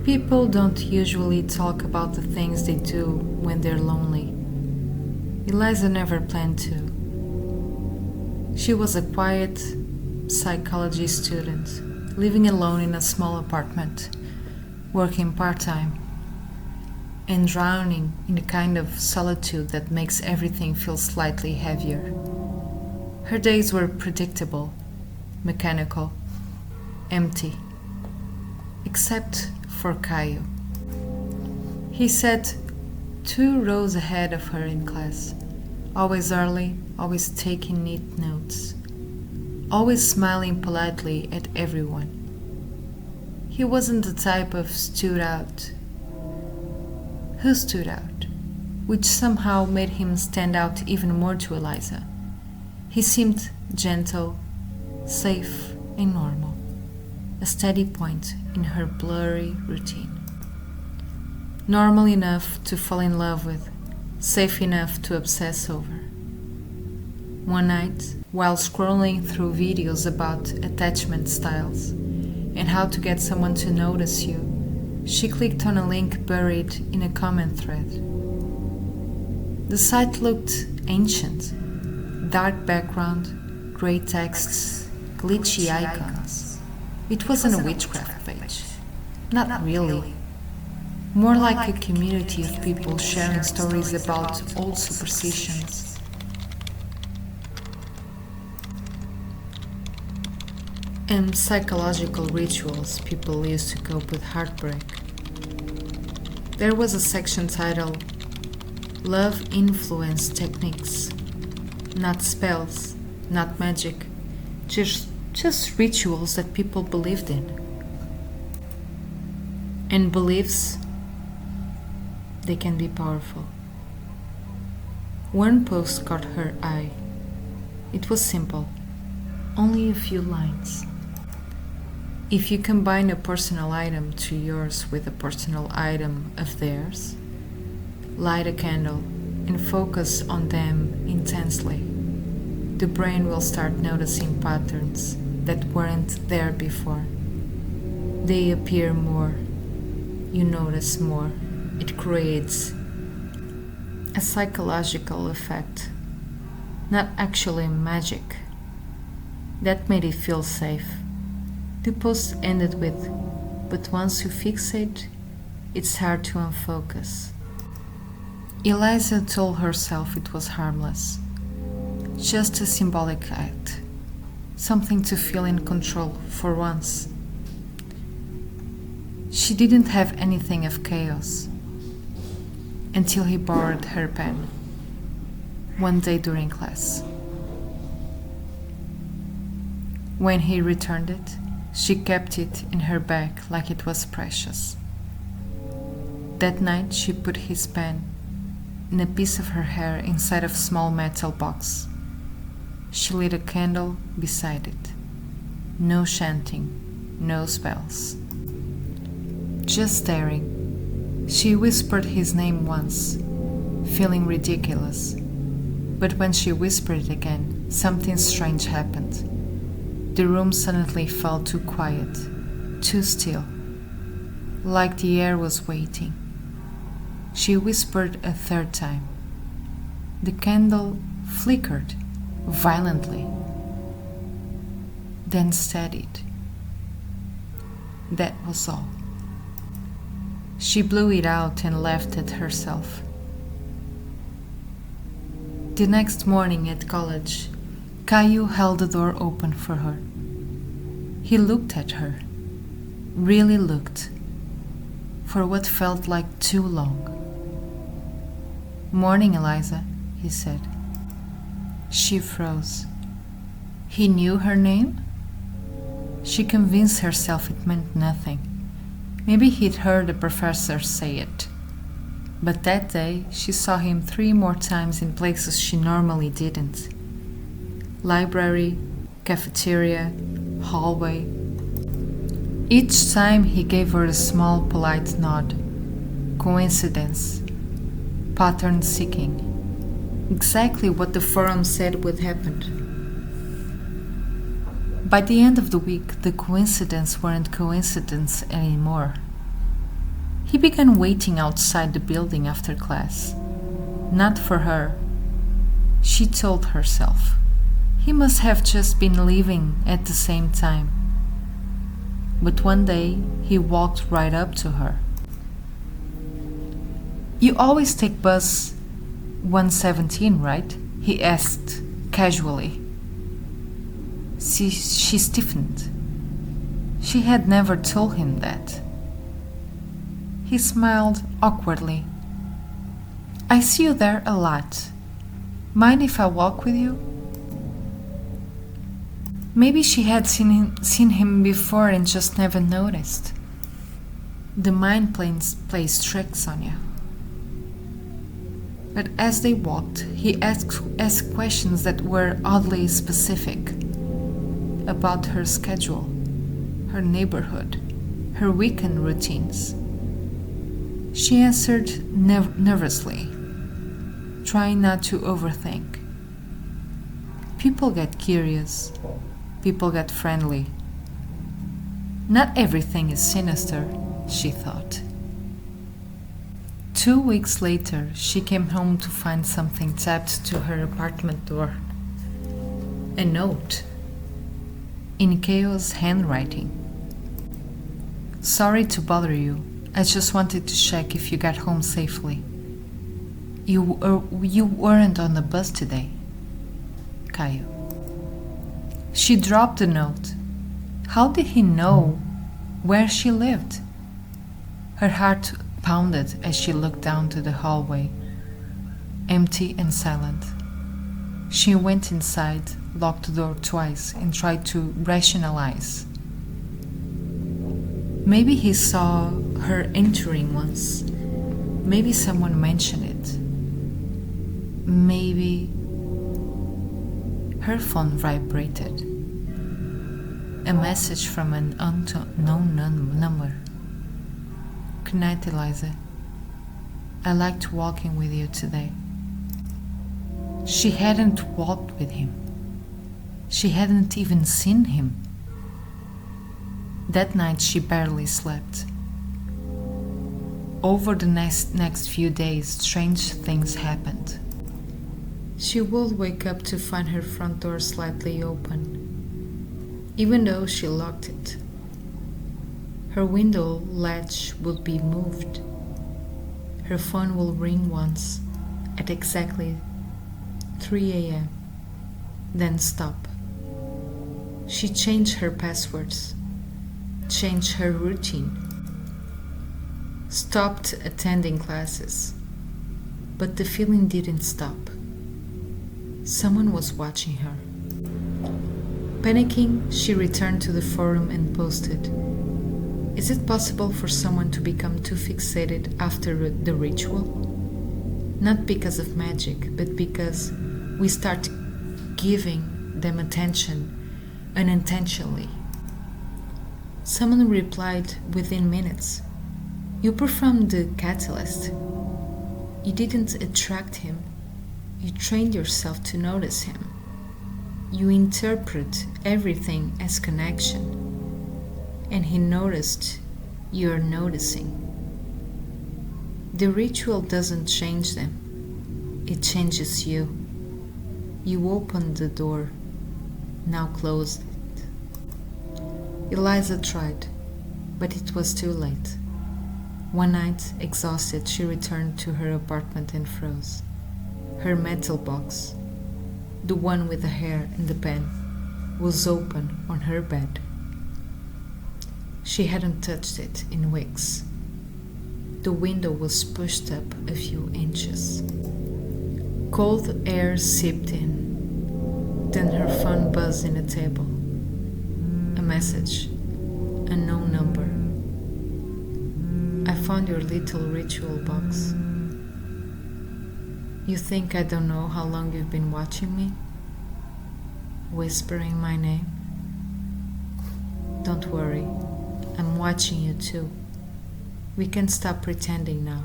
People don't usually talk about the things they do when they're lonely. Eliza never planned to. She was a quiet psychology student, living alone in a small apartment, working part-time, and drowning in a kind of solitude that makes everything feel slightly heavier. Her days were predictable, mechanical, empty, except for Caio. He sat 2 rows ahead of her in class, always early, always taking neat notes, always smiling politely at everyone. He wasn't the type of who stood out, which somehow made him stand out even more to Eliza. He seemed gentle, safe, and normal, a steady point in her blurry routine. Normal enough to fall in love with, safe enough to obsess over. One night, while scrolling through videos about attachment styles and how to get someone to notice you, she clicked on a link buried in a comment thread. The site looked ancient. Dark background, grey texts, glitchy icons. It wasn't a witchcraft page. Not really. More like a community of people sharing stories about old superstitions. And psychological rituals people used to cope with heartbreak. There was a section titled Love Influence Techniques. Not spells, not magic, just rituals that people believed in. And beliefs, they can be powerful. One post caught her eye. It was simple, only a few lines. If you combine a personal item to yours with a personal item of theirs, light a candle and focus on them intensely, the brain will start noticing patterns that weren't there before. They appear more, you notice more. It creates a psychological effect, not actually magic. That made it feel safe. The post ended with, but once you fixate, it's hard to unfocus. Eliza told herself it was harmless, just a symbolic act, something to feel in control for once. She didn't have anything of chaos until he borrowed her pen one day during class. When he returned it, she kept it in her bag like it was precious. That night she put his pen and a piece of her hair inside a small metal box. She lit a candle beside it. No chanting, no spells. Just staring. She whispered his name once, feeling ridiculous. But when she whispered it again, something strange happened. The room suddenly felt too quiet, too still, like the air was waiting. She whispered a third time. The candle flickered violently, then steadied. That was all. She blew it out and laughed at herself. The next morning at college, Caio held the door open for her. He looked at her, really looked, for what felt like too long. "Morning, Eliza," he said. She froze. He knew her name? She convinced herself it meant nothing. Maybe he'd heard the professor say it. But that day she saw him 3 more times in places she normally didn't. Library, cafeteria, hallway. Each time he gave her a small polite nod. Coincidence. Pattern seeking. Exactly what the forum said would happen. By the end of the week, the coincidences weren't coincidence anymore. He began waiting outside the building after class. Not for her, she told herself. He must have just been leaving at the same time. But one day, he walked right up to her. "You always take bus 117, right?" he asked casually. She stiffened. She had never told him that. He smiled awkwardly. "I see you there a lot. Mind if I walk with you?" Maybe she had seen him before and just never noticed. The mind plays tricks on you. But as they walked, he asked questions that were oddly specific about her schedule, her neighborhood, her weekend routines. She answered nervously, trying not to overthink. People get curious. People get friendly. Not everything is sinister, she thought. 2 weeks later, she came home to find something tapped to her apartment door. A note. In Keo's handwriting. "Sorry to bother you. I just wanted to check if you got home safely. You weren't on the bus today. Caio." She dropped the note. How did he know where she lived? Her heart pounded as she looked down to the hallway, empty and silent. She went inside, locked the door twice, and tried to rationalize. Maybe he saw her entering once. Maybe someone mentioned it. Maybe her phone vibrated. A message from an unknown number. "Good night, Eliza. I liked walking with you today." She hadn't walked with him. She hadn't even seen him. That night she barely slept. Over the next few days, strange things happened. She would wake up to find her front door slightly open, even though she locked it. Her window latch would be moved. Her phone will ring once at exactly 3 a.m., then stop. She changed her passwords, changed her routine, stopped attending classes, but the feeling didn't stop. Someone was watching her. Panicking, she returned to the forum and posted, "Is it possible for someone to become too fixated after the ritual? Not because of magic, but because we start giving them attention unintentionally." Someone replied within minutes, "You performed the catalyst. You didn't attract him. You trained yourself to notice him. You interpret everything as connection. And he noticed you're noticing." The ritual doesn't change them. It changes you. You opened the door. Now close it. Eliza tried, but it was too late. One night, exhausted, she returned to her apartment and froze. Her metal box, the one with the hair and the pen, was open on her bed. She hadn't touched it in weeks. The window was pushed up a few inches. Cold air seeped in. Then her phone buzzed in the table. A message. Unknown number. "I found your little ritual box. You think I don't know how long you've been watching me? Whispering my name? Don't worry, I'm watching you too. We can stop pretending now."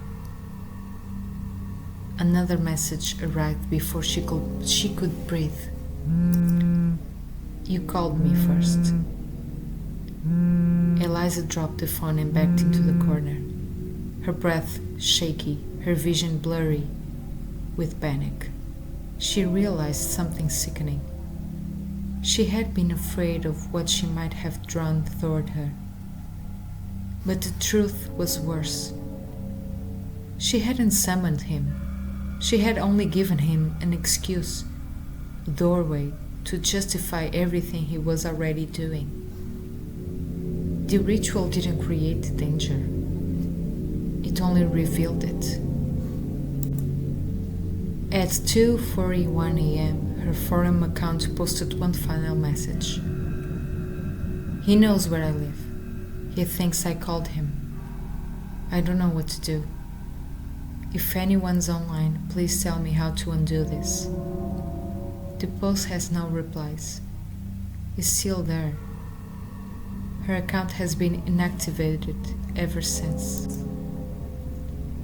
Another message arrived before she could breathe. "You called me first." Eliza dropped the phone and backed into the corner. her breath shaky, her vision blurry with panic. She realized something sickening. She had been afraid of what she might have drawn toward her. But the truth was worse. She hadn't summoned him. She had only given him an excuse, a doorway to justify everything he was already doing. The ritual didn't create the danger. It only revealed it. At 2:41 a.m., her forum account posted one final message. He knows where I live. He thinks I called him. I don't know what to do. If anyone's online, please tell me how to undo this. The post has no replies. It's still there. Her account has been inactivated ever since.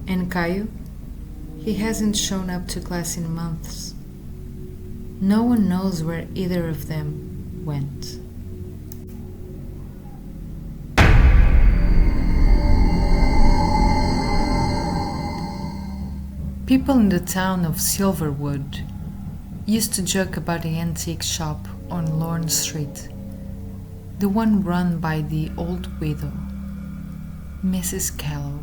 And Caio? He hasn't shown up to class in months. No one knows where either of them went. People in the town of Silverwood used to joke about the antique shop on Lorne Street, the one run by the old widow, Mrs. Callow.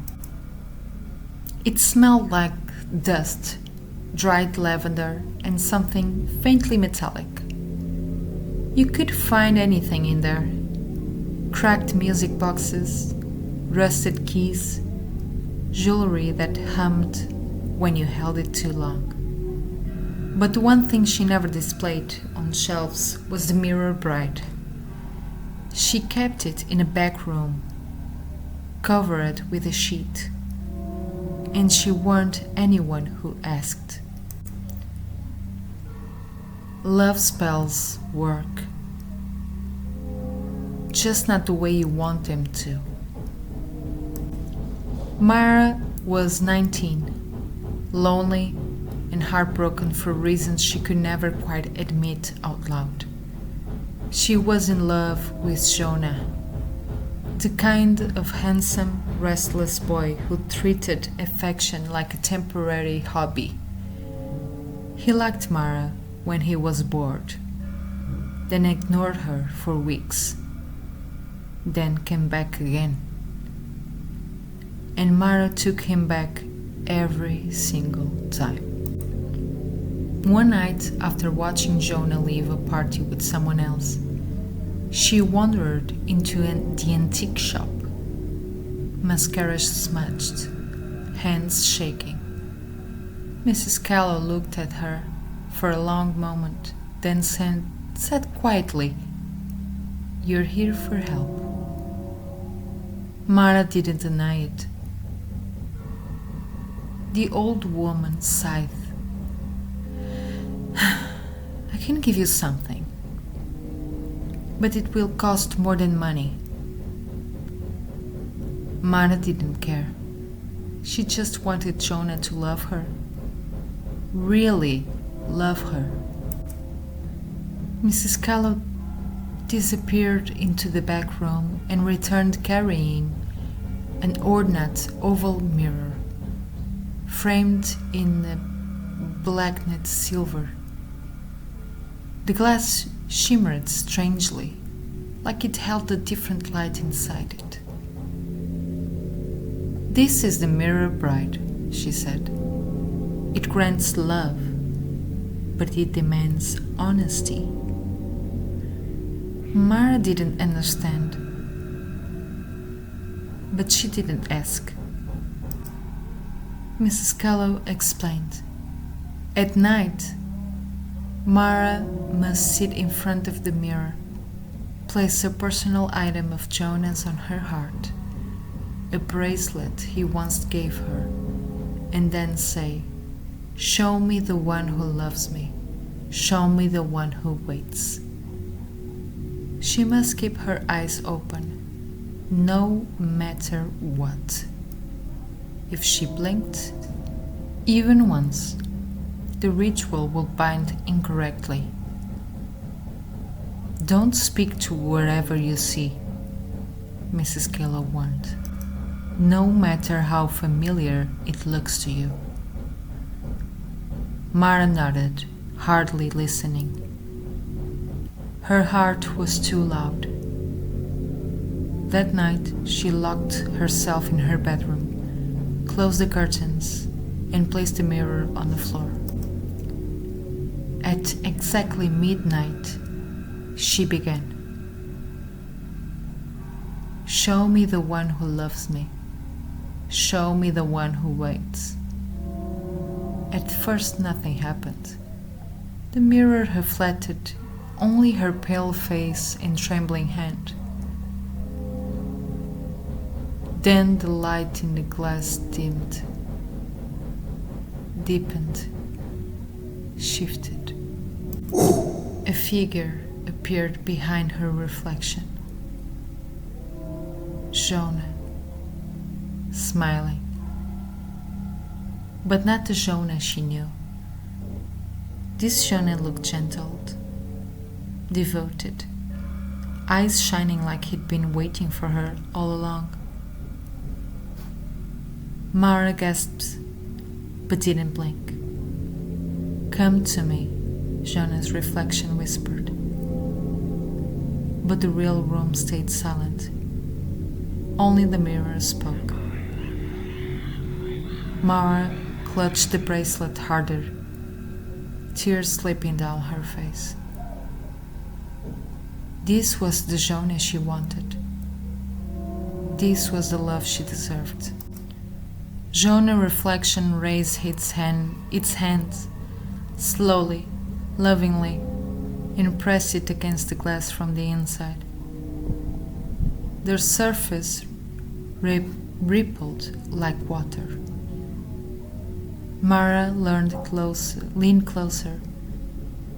It smelled like dust, dried lavender, and something faintly metallic. You could find anything in there. Cracked music boxes, rusted keys, jewelry that hummed when you held it too long. But the one thing she never displayed on shelves was the mirror bride. She kept it in a back room, covered with a sheet, and she warned anyone who asked. Love spells work, just not the way you want them to. Mara was 19, lonely and heartbroken for reasons she could never quite admit out loud. She was in love with Jonah, the kind of handsome, restless boy who treated affection like a temporary hobby. He liked Mara when he was bored, then ignored her for weeks, then came back again. And Mara took him back every single time. One night, after watching Jonah leave a party with someone else, she wandered into the antique shop, mascara smudged, hands shaking. Mrs. Callow looked at her for a long moment, then said quietly, "You're here for help." Mara didn't deny it. The old woman sighed. "I can give you something, but it will cost more than money." Mara didn't care. She just wanted Jonah to love her. Really love her. Mrs. Callow disappeared into the back room and returned carrying an ornate oval mirror, framed in blackened silver. The glass shimmered strangely, like it held a different light inside it. "This is the mirror bride," she said. "It grants love, but it demands honesty." Mara didn't understand, but she didn't ask. Mrs. Callow explained. At night, Mara must sit in front of the mirror, place a personal item of Jonah's on her heart, a bracelet he once gave her, and then say, "Show me the one who loves me. Show me the one who waits." She must keep her eyes open, no matter what. If she blinked, even once, the ritual will bind incorrectly. "Don't speak to wherever you see," Mrs. Callow warned. no matter how familiar it looks to you. Mara nodded, hardly listening. Her heart was too loud. That night, she locked herself in her bedroom, closed the curtains, and placed the mirror on the floor. At exactly midnight, she began. Show me the one who loves me. Show me the one who waits. At first, nothing happened. The mirror reflected only her pale face and trembling hand. Then the light in the glass dimmed, deepened, shifted. A figure appeared behind her reflection. Jonah, smiling. But not the Jonah she knew. This Jonah looked gentle, devoted, eyes shining like he'd been waiting for her all along. Mara gasped, but didn't blink. Come to me, Jonah's reflection whispered. But the real room stayed silent. Only the mirror spoke. Mara clutched the bracelet harder, tears slipping down her face. This was the Jonah she wanted. This was the love she deserved. Jonah reflection raised its hands, slowly, lovingly, and pressed it against the glass from the inside. Their surface rippled like water. Mara leaned closer,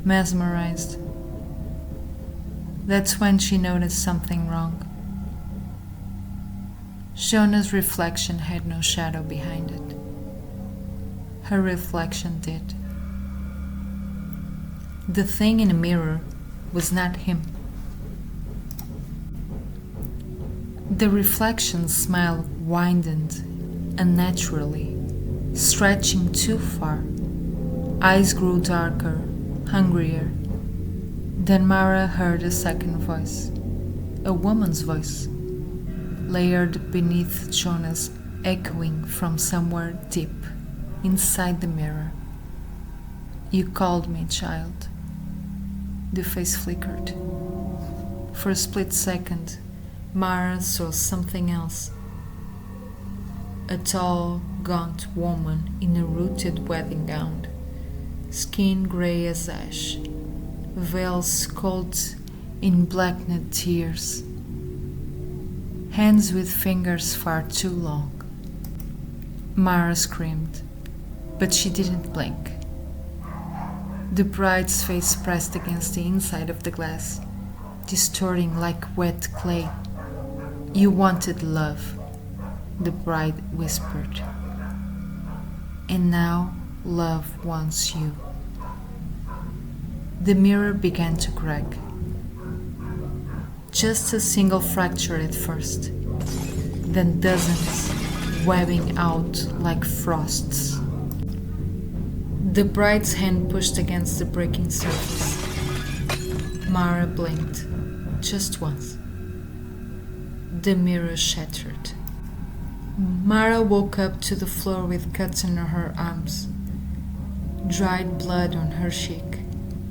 mesmerized. That's when she noticed something wrong. Jonah's reflection had no shadow behind it. Her reflection did. The thing in the mirror was not him. The reflection's smile widened unnaturally, stretching too far. Eyes grew darker, hungrier. Then Mara heard a second voice, a woman's voice, layered beneath Jonah's, echoing from somewhere deep inside the mirror. You called me, child. The face flickered. For a split second, Mara saw something else. A tall, gaunt woman in a rooted wedding gown, skin grey as ash, veils caught in blackened tears, hands with fingers far too long. Mara screamed, but she didn't blink. The bride's face pressed against the inside of the glass, distorting like wet clay. You wanted love, the bride whispered. And now love wants you. The mirror began to crack. Just a single fracture at first, then dozens webbing out like frosts. The bride's hand pushed against the breaking surface. Mara blinked, just once. The mirror shattered. Mara woke up to the floor with cuts on her arms, dried blood on her cheek,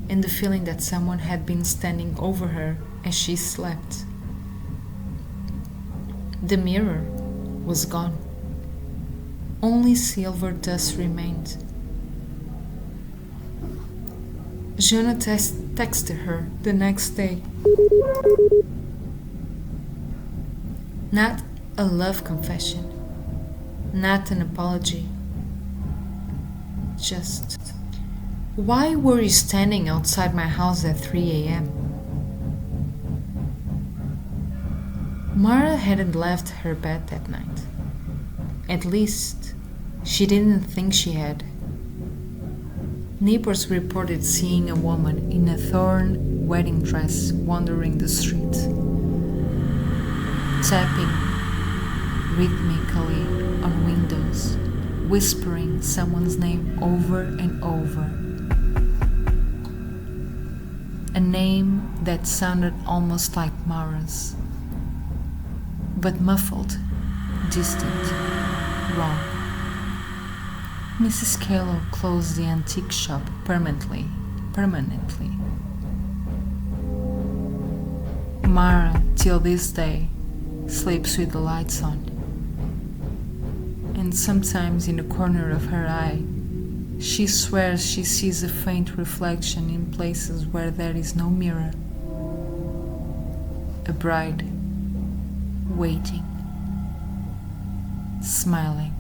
and the feeling that someone had been standing over her as she slept. The mirror was gone. Only silver dust remained. Jonah texted her the next day. Not a love confession, not an apology. Just, why were you standing outside my house at 3 a.m.? Mara hadn't left her bed that night. At least, she didn't think she had. Neighbors reported seeing a woman in a thorn wedding dress wandering the street, tapping, rhythmically on windows, whispering someone's name over and over. A name that sounded almost like Mara's, but muffled, distant, wrong. Mrs. Callow closed the antique shop permanently. Mara, till this day, sleeps with the lights on, and sometimes in the corner of her eye, she swears she sees a faint reflection in places where there is no mirror. A bride, waiting, smiling.